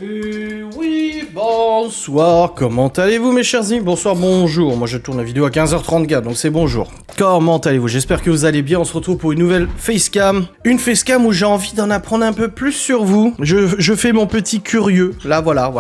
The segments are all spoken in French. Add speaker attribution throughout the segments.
Speaker 1: Oui, bonsoir, comment allez-vous mes chers amis? Bonsoir, bonjour, moi je tourne la vidéo à 15h34, donc c'est bonjour. Comment allez-vous? J'espère que vous allez bien, on se retrouve pour une nouvelle facecam. Une facecam où j'ai envie d'en apprendre un peu plus sur vous. Je fais mon petit curieux, là voilà.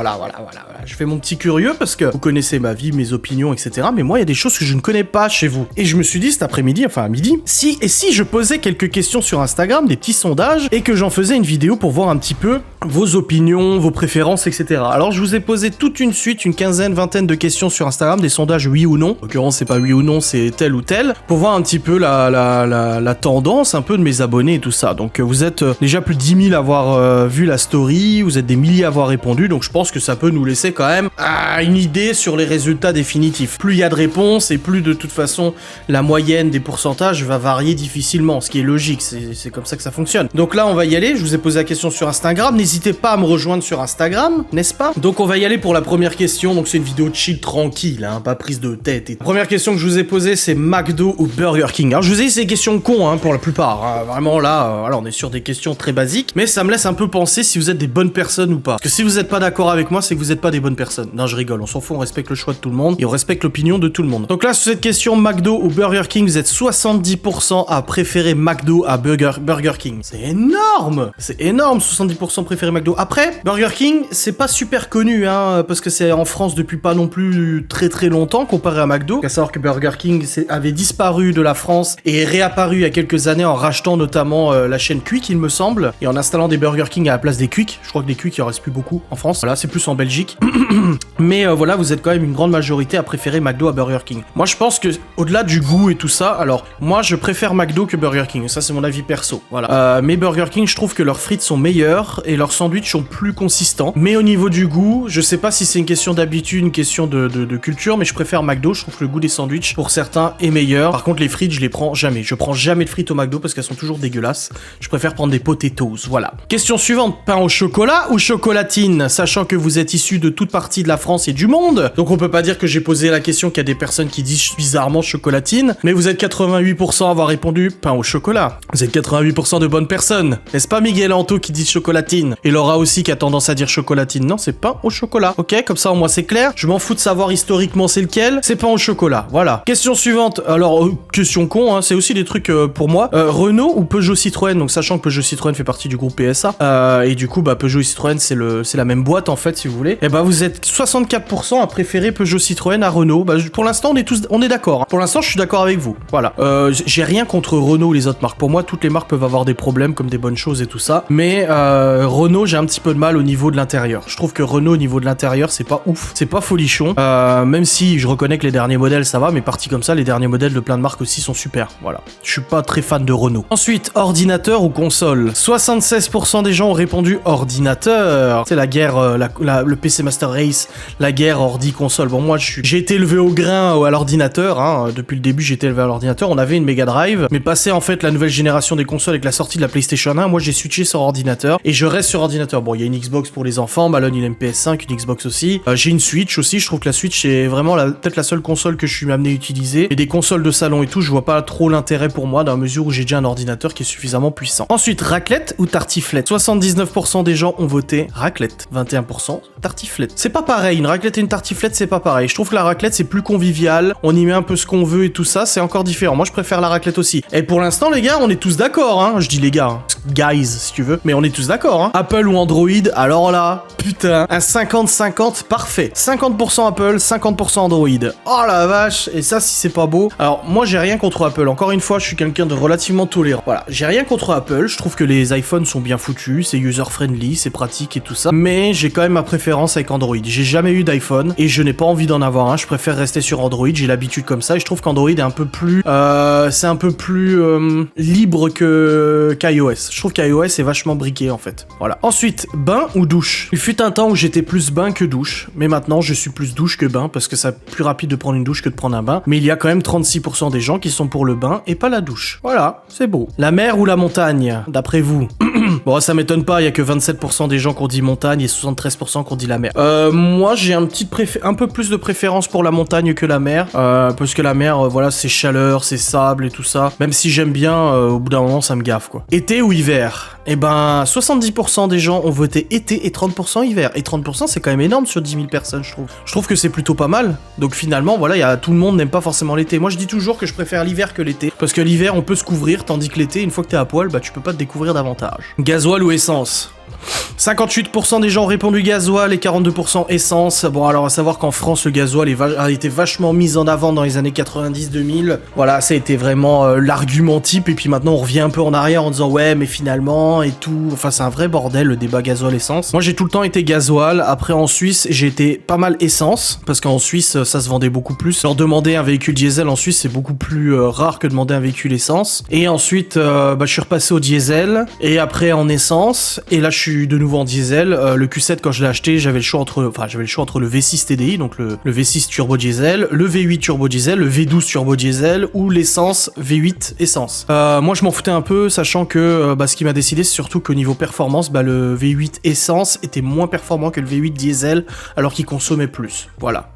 Speaker 1: Je fais mon petit curieux parce que vous connaissez ma vie, mes opinions, etc. Mais moi, il y a des choses que je ne connais pas chez vous. Et je me suis dit cet après-midi, enfin à midi, si je posais quelques questions sur Instagram, des petits sondages, et que j'en faisais une vidéo pour voir un petit peu vos opinions, vos préférences, etc. Alors je vous ai posé toute une suite, une quinzaine, vingtaine de questions sur Instagram, des sondages oui ou non. En l'occurrence, c'est pas oui ou non, c'est tel ou tel, pour voir un petit peu la tendance un peu de mes abonnés et tout ça. Donc vous êtes déjà plus de 10 000 à avoir vu la story, vous êtes des milliers à avoir répondu, donc je pense que ça peut nous laisser quand même une idée sur les résultats définitifs. Plus il y a de réponses et plus de toute façon la moyenne des pourcentages va varier difficilement, ce qui est logique, c'est comme ça que ça fonctionne. Donc là on va y aller, je vous ai posé la question sur Instagram, n'hésitez pas à me rejoindre sur Instagram, n'est-ce pas? Donc on va y aller pour la première question, donc c'est une vidéo chill tranquille, hein, pas prise de tête. Et... Première question que je vous ai posée, c'est McDo ou Burger King. Alors je vous ai dit c'est des questions cons hein, pour la plupart, hein. Vraiment là, voilà, on est sur des questions très basiques, mais ça me laisse un peu penser si vous êtes des bonnes personnes ou pas. Parce que si vous êtes pas d'accord avec moi, c'est que vous êtes pas des bonnes personnes. Non, je rigole, on s'en fout, on respecte le choix de tout le monde et on respecte l'opinion de tout le monde. Donc là, sur cette question McDo ou Burger King, vous êtes 70% à préférer McDo à Burger King. C'est énorme! C'est énorme, 70% préférer McDo. Après, Burger King, c'est pas super connu, hein, parce que c'est en France depuis pas non plus très longtemps comparé à McDo. À savoir que Burger King avait disparu de la France et est réapparu il y a quelques années en rachetant notamment la chaîne Quick, il me semble, et en installant des Burger King à la place des Quick. Je crois que des Quick, il en reste plus beaucoup en France. Voilà, c'est plus en Belgique. Mais voilà, vous êtes quand même une grande majorité à préférer McDo à Burger King. Moi, je pense que au-delà du goût et tout ça, alors moi, je préfère McDo que Burger King. Ça, c'est mon avis perso. Voilà. Mais Burger King, je trouve que leurs frites sont meilleures et leurs sandwichs sont plus consistants. Mais au niveau du goût, je sais pas si c'est une question d'habitude, une question de culture, mais je préfère McDo. Je trouve que le goût des sandwichs, pour certains, est meilleur. Par contre, les frites, je les prends jamais. Je prends jamais de frites au McDo parce qu'elles sont toujours dégueulasses. Je préfère prendre des potatoes. Voilà. Question suivante. Pain au chocolat ou chocolatine? Sachant que vous êtes issus de toute partie de la France et du monde. Donc on peut pas dire que j'ai posé la question qu'il y a des personnes qui disent bizarrement chocolatine. Mais vous êtes 88% à avoir répondu pain au chocolat. Vous êtes 88% de bonnes personnes. N'est-ce pas Miguel Anto qui dit chocolatine? Et Laura aussi qui a tendance à dire chocolatine. Non, c'est pain au chocolat. Ok, comme ça au moins c'est clair. Je m'en fous de savoir historiquement c'est lequel. C'est pain au chocolat. Voilà. Question suivante. Alors, question con, hein, c'est aussi des trucs pour moi. Renault ou Peugeot Citroën? Donc sachant que Peugeot Citroën fait partie du groupe PSA. Et du coup, bah Peugeot et Citroën c'est la même boîte en fait si vous voulez. Et bah vous êtes 64% à préférer Peugeot Citroën à Renault. Bah pour l'instant on est d'accord. Hein. Pour l'instant je suis d'accord avec vous. Voilà. J'ai rien contre Renault ou les autres marques. Pour moi toutes les marques peuvent avoir des problèmes comme des bonnes choses et tout ça. Mais Renault j'ai un petit peu de mal au niveau de l'intérieur. Je trouve que Renault au niveau de l'intérieur c'est pas ouf. C'est pas folichon. Même si je reconnais que les derniers modèles ça va, mais partis comme ça les derniers modèles de plein de marques aussi sont super. Voilà. Je suis pas très fan de Renault. Ensuite ordinateur ou console? 76% des gens ont répondu ordinateur. C'est la guerre, le PC Master Race, la guerre ordi-console. Bon, moi, j'ai été élevé au grain à l'ordinateur, hein. Depuis le début, j'ai été élevé à l'ordinateur. On avait une Mega Drive, mais passé en fait la nouvelle génération des consoles avec la sortie de la PlayStation 1, moi, j'ai switché sur ordinateur et je reste sur ordinateur. Bon, il y a une Xbox pour les enfants, Malone, il a une PS5, une Xbox aussi. J'ai une Switch aussi. Je trouve que la Switch est vraiment peut-être la seule console que je suis amené à utiliser. Et des consoles de salon et tout, je vois pas trop l'intérêt pour moi dans la mesure où j'ai déjà un ordinateur qui est suffisamment puissant. Ensuite, raclette ou tartiflette? 79% des gens ont voté raclette, 21% tartiflette. C'est pas pareil, une raclette et une tartiflette, c'est pas pareil. Je trouve que la raclette, c'est plus convivial, on y met un peu ce qu'on veut et tout ça, c'est encore différent. Moi, je préfère la raclette aussi. Et pour l'instant, les gars, on est tous d'accord, hein. Je dis les gars, hein. Guys, si tu veux, mais on est tous d'accord, hein. Apple ou Android, alors là, putain, un 50-50, parfait. 50% Apple, 50% Android. Oh la vache, et ça, si c'est pas beau. Alors, moi, j'ai rien contre Apple. Encore une fois, je suis quelqu'un de relativement tolérant. Voilà, j'ai rien contre Apple, je trouve que les iPhones sont bien foutus, c'est user-friendly, c'est pratique et tout ça, mais j'ai quand même ma préférence avec Android. J'ai jamais eu d'iPhone et je n'ai pas envie d'en avoir un, je préfère rester sur Android, j'ai l'habitude comme ça et je trouve qu'Android est un peu plus c'est un peu plus libre qu'iOS. Je trouve qu'iOS est vachement briqué en fait. Voilà. Ensuite, bain ou douche? Il fut un temps où j'étais plus bain que douche, mais maintenant je suis plus douche que bain parce que c'est plus rapide de prendre une douche que de prendre un bain, mais il y a quand même 36% des gens qui sont pour le bain et pas la douche. Voilà, c'est beau. La mer ou la montagne, d'après vous? Bon, ça m'étonne pas, il y a que 27% des gens qui ont dit montagne et 73% qui ont dit dit la mer. Moi, j'ai un peu plus de préférence pour la montagne que la mer, parce que la mer, voilà, c'est chaleur, c'est sable et tout ça. Même si j'aime bien, au bout d'un moment, ça me gaffe, quoi. Été ou hiver? Eh ben, 70% des gens ont voté été et 30% hiver. Et 30%, c'est quand même énorme sur 10 000 personnes, je trouve. Je trouve que c'est plutôt pas mal. Donc finalement, voilà, tout le monde n'aime pas forcément l'été. Moi, je dis toujours que je préfère l'hiver que l'été, parce que l'hiver, on peut se couvrir, tandis que l'été, une fois que t'es à poil, bah tu peux pas te découvrir davantage. Gasoil ou essence? 58% des gens ont répondu gasoil et 42% essence. Bon, alors à savoir qu'en France, le gasoil a été vachement mis en avant dans les années 90-2000. Voilà, ça a été vraiment l'argument type. Et puis maintenant, on revient un peu en arrière en disant ouais, mais finalement et tout. Enfin, c'est un vrai bordel le débat gasoil-essence. Moi, j'ai tout le temps été gasoil. Après, en Suisse, j'ai été pas mal essence parce qu'en Suisse, ça se vendait beaucoup plus. Alors, demander un véhicule diesel en Suisse, c'est beaucoup plus rare que demander un véhicule essence. Et ensuite, je suis repassé au diesel et après en essence. Et là, je suis de nouveau en diesel. Le Q7 quand je l'ai acheté, j'avais le choix entre le V6 TDI, donc le V6 turbo diesel, le V8 turbo diesel, le V12 turbo diesel ou l'essence V8 essence. Moi je m'en foutais un peu, sachant que ce qui m'a décidé c'est surtout qu'au niveau performance, le V8 essence était moins performant que le V8 diesel alors qu'il consommait plus. Voilà.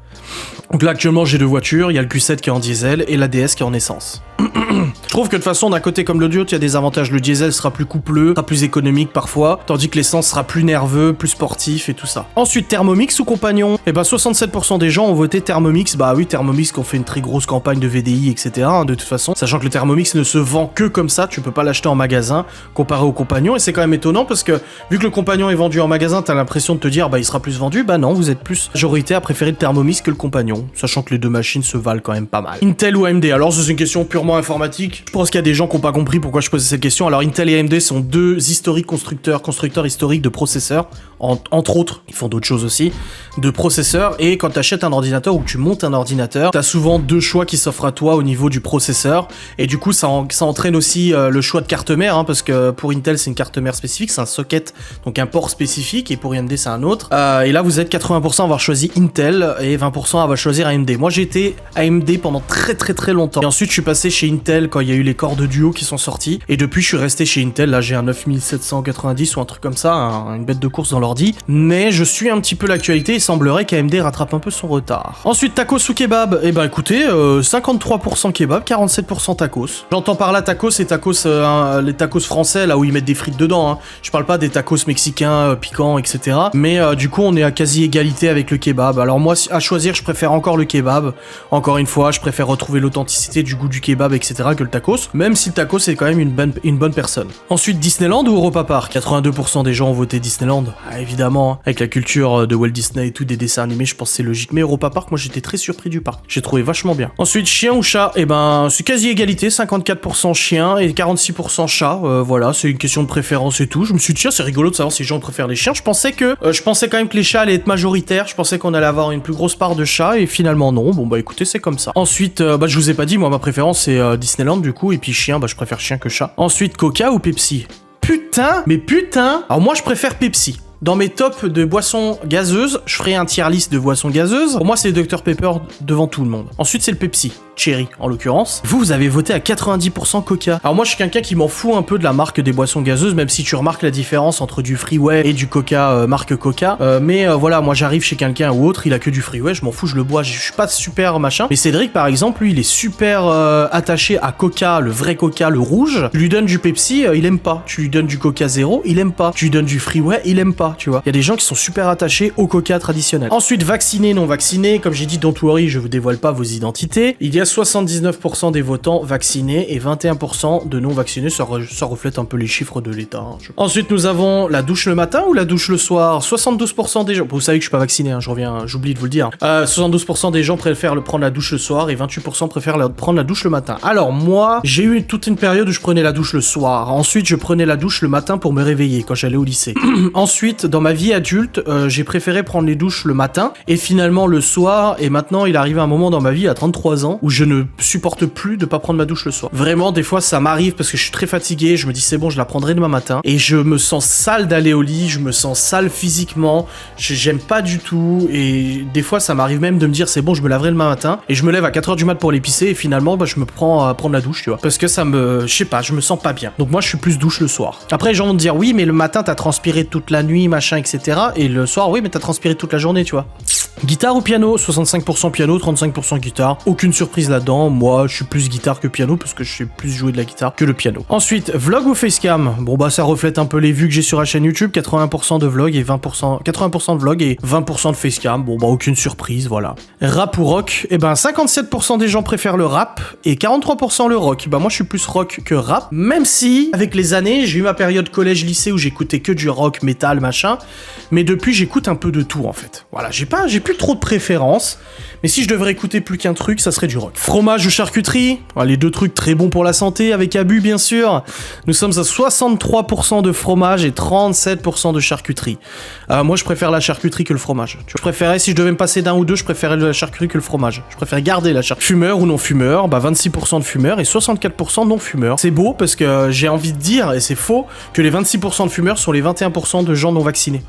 Speaker 1: Donc là actuellement j'ai deux voitures, il y a le Q7 qui est en diesel et la DS qui est en essence. Je trouve que de toute façon d'un côté comme de l'autre il y a des avantages. Le diesel sera plus coupleux, sera plus économique parfois, tandis que l'essence sera plus nerveux, plus sportif et tout ça. Ensuite Thermomix ou compagnon? Eh ben 67% des gens ont voté Thermomix. Bah oui, Thermomix qu'on fait une très grosse campagne de VDI etc. De toute façon, sachant que le Thermomix ne se vend que comme ça, tu peux pas l'acheter en magasin comparé au compagnon. Et c'est quand même étonnant parce que vu que le compagnon est vendu en magasin, t'as l'impression de te dire il sera plus vendu. Bah non, vous êtes plus majorité à préférer le Thermomix que le compagnon, sachant que les deux machines se valent quand même pas mal. Intel ou AMD? Alors c'est une question purement informatique. Je pense qu'il y a des gens qui n'ont pas compris pourquoi je posais cette question. Alors Intel et AMD sont deux historiques constructeurs historiques de processeurs, entre autres, ils font d'autres choses aussi, de processeurs. Et quand tu achètes un ordinateur ou que tu montes un ordinateur, tu as souvent deux choix qui s'offrent à toi au niveau du processeur. Et du coup, ça entraîne aussi le choix de carte mère, parce que pour Intel, c'est une carte mère spécifique, c'est un socket, donc un port spécifique, et pour AMD, c'est un autre. Et là, vous êtes 80% à avoir choisi Intel et 20% à avoir choisi AMD. Moi, j'ai été AMD pendant très très très longtemps. Et ensuite, je suis passé chez Intel quand il y a eu les corps de Duo qui sont sortis. Et depuis, je suis resté chez Intel. Là, j'ai un 9790 ou un truc comme ça, une bête de course dans l'ordi. Mais je suis un petit peu l'actualité. Il semblerait qu'AMD rattrape un peu son retard. Ensuite, tacos ou kebab? Eh ben, écoutez, 53% kebab, 47% tacos. J'entends par là tacos et tacos, les tacos français, là où ils mettent des frites dedans. Hein. Je parle pas des tacos mexicains, piquants, etc. Mais du coup, on est à quasi égalité avec le kebab. Alors moi, à choisir, je préfère encore le kebab. Encore une fois, je préfère retrouver l'authenticité du goût du kebab, etc. que le tacos. Même si le tacos est quand même une bonne personne. Ensuite, Disneyland ou Europa Park? 82% des gens ont voté Disneyland. Ah, évidemment, hein. Avec la culture de Walt Disney et tout, des dessins animés, je pense que c'est logique. Mais Europa Park, moi j'étais très surpris du parc. J'ai trouvé vachement bien. Ensuite, chien ou chat? Eh ben, c'est quasi égalité. 54% chien et 46% chat. Voilà, c'est une question de préférence et tout. Je me suis dit, tiens, c'est rigolo de savoir si les gens préfèrent les chiens. Je pensais quand même que les chats allaient être majoritaires. Je pensais qu'on allait avoir une plus grosse part de chats et finalement non. Bon bah écoutez, c'est comme ça. Ensuite, je vous ai pas dit, moi ma préférence c'est Disneyland du coup, et puis chien, je préfère chien que chat. Ensuite, Coca ou Pepsi? Putain, mais putain. Alors moi je préfère Pepsi. Dans mes tops de boissons gazeuses, je ferai un tier list de boissons gazeuses. Pour moi, c'est le Dr Pepper devant tout le monde. Ensuite, c'est le Pepsi, Cherry en l'occurrence. Vous avez voté à 90% Coca. Alors moi, je suis quelqu'un qui m'en fout un peu de la marque des boissons gazeuses, même si tu remarques la différence entre du Freeway et du Coca, marque Coca. Mais voilà, moi j'arrive chez quelqu'un ou autre, il a que du Freeway, je m'en fous, je le bois, je suis pas super machin. Mais Cédric, par exemple, lui, il est super attaché à Coca, le vrai Coca, le rouge. Tu lui donnes du Pepsi, il aime pas. Tu lui donnes du Coca Zéro, il aime pas. Tu lui donnes du Freeway, il aime pas. Tu vois, il y a des gens qui sont super attachés au Coca traditionnel. Ensuite, vacciné, non vacciné, comme j'ai dit, don't worry, je vous dévoile pas vos identités. Il y a 79% des votants vaccinés et 21% de non vaccinés. Ça reflète un peu les chiffres de l'État. Hein, Ensuite, nous avons la douche le matin ou la douche le soir. 72% des gens, vous savez que je suis pas vacciné, hein, j'oublie de vous le dire. 72% des gens préfèrent prendre la douche le soir et 28% préfèrent prendre la douche le matin. Alors moi, j'ai eu toute une période où je prenais la douche le soir. Ensuite, je prenais la douche le matin pour me réveiller quand j'allais au lycée. Ensuite, dans ma vie adulte, j'ai préféré prendre les douches le matin et finalement le soir. Et maintenant, il arrive un moment dans ma vie à 33 ans où je ne supporte plus de pas prendre ma douche le soir. Vraiment, des fois, ça m'arrive parce que je suis très fatigué, je me dis c'est bon, je la prendrai demain matin, et je me sens sale d'aller au lit, je me sens sale physiquement, j'aime pas du tout, et des fois, ça m'arrive même de me dire c'est bon, je me laverai demain matin, et je me lève à 4h du mat pour l'épicer, et finalement, bah, je me prends à prendre la douche, tu vois, parce que ça me, je sais pas, je me sens pas bien. Donc moi, je suis plus douche le soir. Après, les gens vont me dire oui, mais le matin, t'as transpiré toute la nuit, machin, etc. Et le soir, oui, mais t'as transpiré toute la journée, tu vois. Guitare ou piano? 65% piano, 35% guitare. Aucune surprise là-dedans. Moi, je suis plus guitare que piano parce que je sais plus jouer de la guitare que le piano. Ensuite, vlog ou facecam? Bon, bah, ça reflète un peu les vues que j'ai sur la chaîne YouTube. 80% de vlog et 80% de vlog et 20% de facecam. Bon, bah, aucune surprise, voilà. Rap ou rock? Eh ben, 57% des gens préfèrent le rap et 43% le rock. Bah, moi, je suis plus rock que rap. Même si, avec les années, j'ai eu ma période collège-lycée où j'écoutais que du rock, métal, machin. Mais depuis, j'écoute un peu de tout, en fait. Voilà, j'ai plus trop de préférence, mais si je devrais écouter plus qu'un truc, ça serait du rock. Fromage ou charcuterie? Les deux trucs très bons pour la santé, avec abus bien sûr. Nous sommes à 63% de fromage et 37% de charcuterie. Moi je préfère la charcuterie que le fromage. Je préférais, si je devais me passer d'un ou deux, je préférais la charcuterie que le fromage. Je préfère garder la charcuterie. Fumeur ou non fumeur? Bah 26% de fumeurs et 64% non fumeurs. C'est beau parce que j'ai envie de dire, et c'est faux, que les 26% de fumeurs sont les 21% de gens non vaccinés.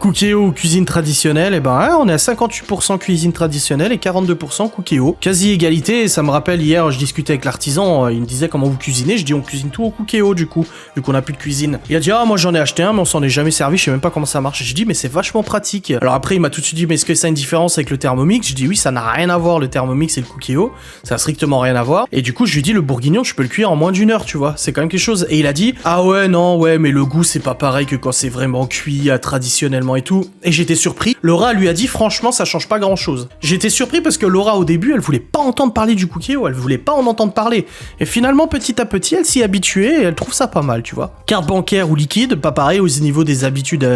Speaker 1: Cookéo ou cuisine traditionnelle? Eh ben hein, on est à 58% cuisine traditionnelle et 42% cookéo. Quasi égalité, et ça me rappelle hier, je discutais avec l'artisan, il me disait comment vous cuisinez, je dis on cuisine tout au cookéo du coup, vu qu'on a plus de cuisine. Il a dit ah moi j'en ai acheté un mais on s'en est jamais servi, je sais même pas comment ça marche. Je dis mais c'est vachement pratique. Alors après il m'a tout de suite dit mais est-ce que ça a une différence avec le Thermomix? Je dis oui, ça n'a rien à voir le Thermomix et le cookéo, ça a strictement rien à voir. Et du coup je lui dis le bourguignon je peux le cuire en moins d'1 heure, tu vois, c'est quand même quelque chose. Et il a dit ah ouais non ouais mais le goût c'est pas pareil que quand c'est vraiment cuit traditionnellement et tout. Et j'étais surpris. Laura lui a dit franchement ça change pas grand chose. J'étais surpris parce que Laura au début elle voulait pas entendre parler du cookéo, elle voulait pas en entendre parler. Et finalement petit à petit elle s'y est habituée et elle trouve ça pas mal, tu vois. Carte bancaire ou liquide, pas pareil au niveau des habitudes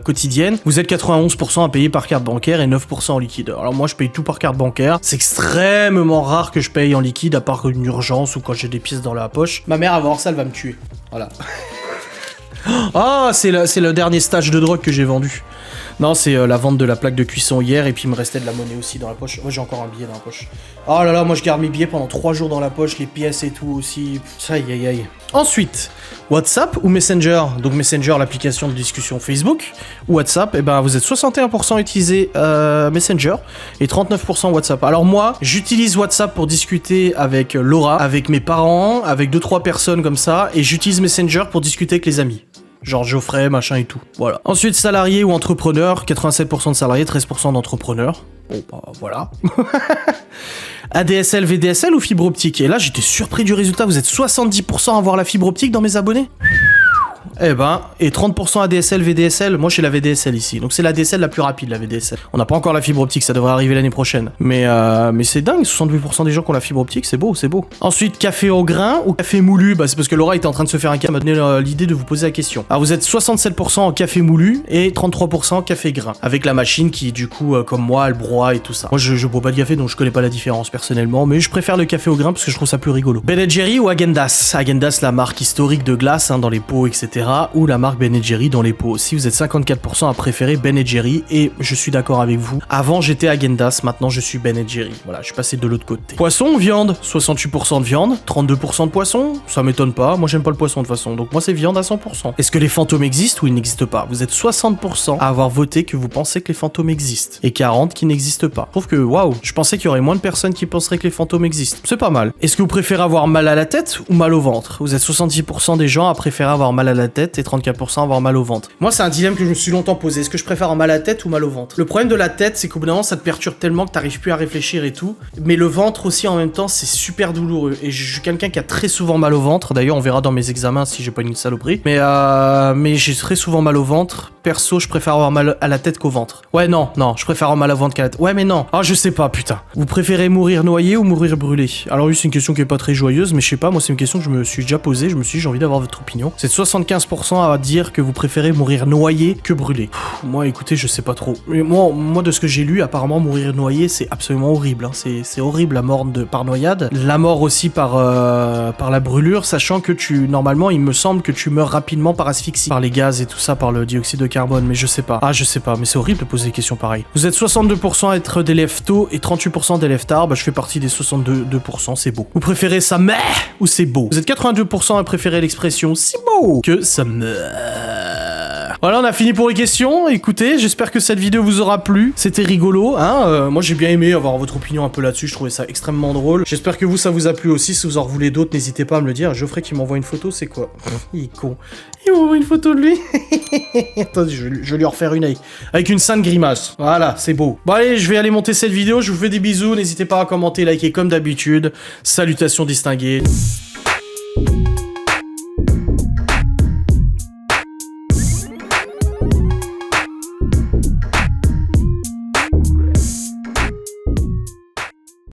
Speaker 1: quotidiennes. Vous êtes 91% à payer par carte bancaire et 9% en liquide. Alors moi je paye tout par carte bancaire. C'est extrêmement rare que je paye en liquide à part une urgence ou quand j'ai des pièces dans la poche. Ma mère avant ça elle va me tuer. Voilà. Ah, c'est le dernier stage de drogue que j'ai vendu. Non, c'est la vente de la plaque de cuisson hier et puis il me restait de la monnaie aussi dans la poche. Moi j'ai encore un billet dans la poche. Oh là là, moi je garde mes billets pendant 3 jours dans la poche, les pièces et tout aussi. Aïe aïe aïe. Ensuite, WhatsApp ou Messenger? Donc Messenger, l'application de discussion Facebook. Ou WhatsApp, et ben vous êtes 61% utilisé Messenger et 39% WhatsApp. Alors moi, j'utilise WhatsApp pour discuter avec Laura, avec mes parents, avec 2-3 personnes comme ça, et j'utilise Messenger pour discuter avec les amis. Genre Geoffrey, machin et tout. Voilà. Ensuite, salarié ou entrepreneur, 87% de salariés, 13% d'entrepreneurs. Bon, bah voilà. ADSL, VDSL ou fibre optique? Et là, j'étais surpris du résultat. Vous êtes 70% à avoir la fibre optique dans mes abonnés? Eh ben, et 30% ADSL, VDSL, moi j'ai la VDSL ici. Donc c'est la DSL la plus rapide, la VDSL. On n'a pas encore la fibre optique, ça devrait arriver l'année prochaine. Mais c'est dingue, 68% des gens qui ont la fibre optique, c'est beau, c'est beau. Ensuite, café au grain ou café moulu? Bah c'est parce que Laura était en train de se faire un café, m'a donné l'idée de vous poser la question. Alors vous êtes 67% en café moulu et 33% en café grain. Avec la machine qui, du coup, comme moi, elle broie et tout ça. Moi je bois pas de café, donc je connais pas la différence personnellement, mais je préfère le café au grain parce que je trouve ça plus rigolo. Ben & Jerry ou Häagen-Dazs? Häagen-Dazs, la marque historique de glace, hein, dans les pots, etc. Ou la marque Ben & Jerry dans les pots. Si vous êtes 54% à préférer Ben & Jerry, et je suis d'accord avec vous. Avant j'étais Häagen-Dazs, maintenant je suis Ben & Jerry. Voilà, je suis passé de l'autre côté. Poisson ou viande? 68% de viande, 32% de poisson. Ça m'étonne pas, moi j'aime pas le poisson de toute façon, donc moi c'est viande à 100%. Est-ce que les fantômes existent ou ils n'existent pas? Vous êtes 60% à avoir voté que vous pensez que les fantômes existent, et 40% qui n'existent pas. Je trouve que, waouh, je pensais qu'il y aurait moins de personnes qui penseraient que les fantômes existent. C'est pas mal. Est-ce que vous préférez avoir mal à la tête ou mal au ventre? Vous êtes 70% des gens à préférer avoir mal à la tête et 34% avoir mal au ventre. Moi, c'est un dilemme que je me suis longtemps posé. Est-ce que je préfère avoir mal à la tête ou mal au ventre? Le problème de la tête, c'est qu'au bout d'un moment, ça te perturbe tellement que t'arrives plus à réfléchir et tout. Mais le ventre aussi, en même temps, c'est super douloureux. Et je suis quelqu'un qui a très souvent mal au ventre. D'ailleurs, on verra dans mes examens si j'ai pas une saloperie. Mais j'ai très souvent mal au ventre. Perso, je préfère avoir mal à la tête qu'au ventre. Ouais, non, je préfère avoir mal au ventre qu'à la tête. Ouais, mais non. Ah, je sais pas, putain. Vous préférez mourir noyé ou mourir brûlé? Alors oui, c'est une question qui est pas très joyeuse, mais je sais pas, moi, c'est une question que je me suis déjà posée. Je me suis dit, j'ai envie d'avoir votre opinion. C'est 75% 75% à dire que vous préférez mourir noyé que brûlé. Moi, écoutez, je sais pas trop. Mais moi, de ce que j'ai lu, apparemment, mourir noyé, c'est absolument horrible. Hein. C'est horrible, la mort par noyade. La mort aussi par la brûlure, sachant que normalement, il me semble que tu meurs rapidement par asphyxie. Par les gaz et tout ça, par le dioxyde de carbone, mais je sais pas. Ah, je sais pas, mais c'est horrible de poser des questions pareilles. Vous êtes 62% à être des lèvres tôt et 38% des lèvres tard. Bah, je fais partie des 62%, c'est beau. Vous préférez ça meh ou c'est beau? Vous êtes 82% à préférer l'expression c'est beau que ça meh. Voilà, on a fini pour les questions. Écoutez, j'espère que cette vidéo vous aura plu. C'était rigolo, hein. Moi, j'ai bien aimé avoir votre opinion un peu là-dessus. Je trouvais ça extrêmement drôle. J'espère que ça vous a plu aussi. Si vous en voulez d'autres, n'hésitez pas à me le dire. Geoffrey qui m'envoie une photo, c'est quoi? Il est con. Il m'envoie une photo de lui. Attendez, je vais lui en refaire une avec une sainte grimace. Voilà, c'est beau. Bon, allez, je vais aller monter cette vidéo. Je vous fais des bisous. N'hésitez pas à commenter, liker comme d'habitude. Salutations distinguées.